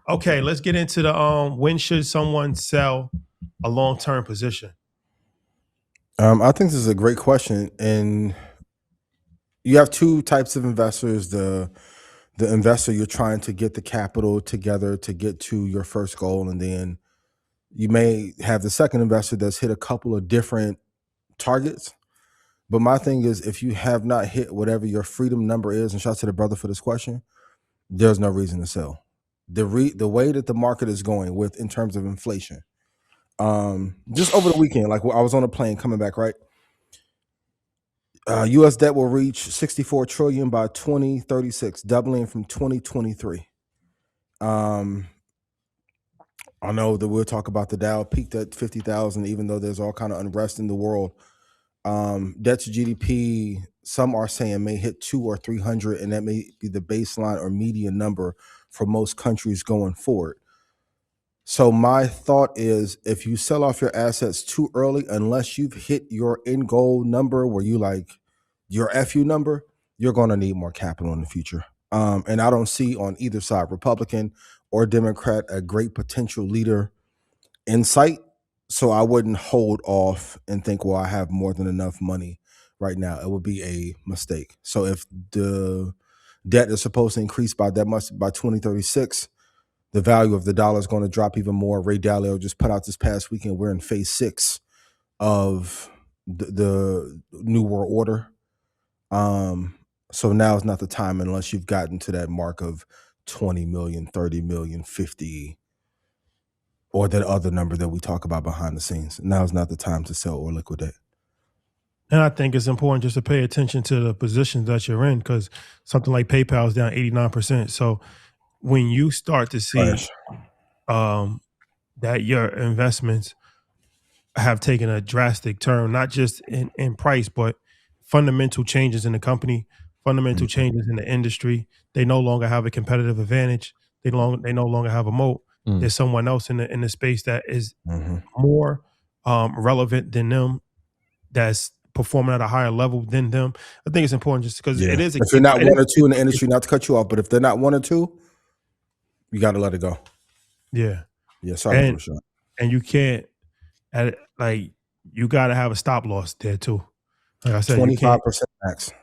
Okay, let's get into the when should someone sell a long-term position? I think this is a great question, and you have two types of investors: the investor you're trying to get the capital together to get to your first goal, and then you may have the second investor that's hit a couple of different targets. But my thing is, if you have not hit whatever your freedom number is, and shout out to the brother for this question, there's no reason to sell. The way that the market is going with in terms of inflation, just over the weekend, like I was on a plane coming back, right? U.S. debt will reach 64 trillion by 2036, doubling from 2023. Um, I know that we'll talk about the Dow peaked at 50,000, even though there's all kind of unrest in the world. Debt to GDP, some are saying may hit 200 or 300, and that may be the baseline or median number for most countries going forward. So my thought is, if you sell off your assets too early, unless you've hit your end goal number where you like your FU number, you're going to need more capital in the future. And I don't see on either side, Republican or Democrat, a great potential leader in sight. So I wouldn't hold off and think, well, I have more than enough money right now. It would be a mistake. So if the debt is supposed to increase by that much by 2036, the value of the dollar is going to drop even more. Ray Dalio just put out this past weekend, we're in phase 6 of the New World Order. So now is not the time unless you've gotten to that mark of 20 million, 30 million, 50, or that other number that we talk about behind the scenes. Now is not the time to sell or liquidate. And I think it's important just to pay attention to the positions that you're in, because something like PayPal is down 89%. So when you start to see that your investments have taken a drastic turn, not just in price, but fundamental changes in the company, fundamental changes in the industry, they no longer have a competitive advantage. They no longer have a moat. There's someone else in the space that is more relevant than them, that's performing at a higher level than them. I think it's important just because it is. If you're not one or two in the industry, not to cut you off, but if they're not one or two, you got to let it go. Yeah. Yeah. Sorry for sure. And you can't, like, you got to have a stop loss there too. Like I said, 25% max.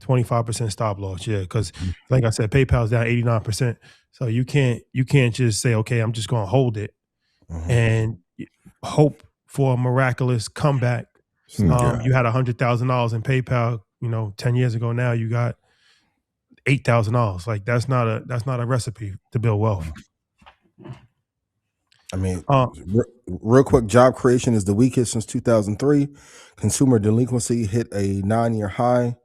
25% stop loss. Yeah. Because like I said, PayPal's down 89%. So you can't just say, okay, I'm just going to hold it and hope for a miraculous comeback. You had $100,000 in PayPal, 10 years ago. Now you got $8,000. Like that's not a recipe to build wealth. I mean, real quick, job creation is the weakest since 2003. Consumer delinquency hit a 9-year high.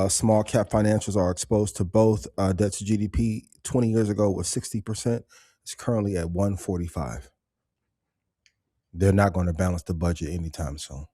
Small cap financials are exposed to both. Debt to GDP 20 years ago was 60%. It's currently at 145. They're not going to balance the budget anytime soon.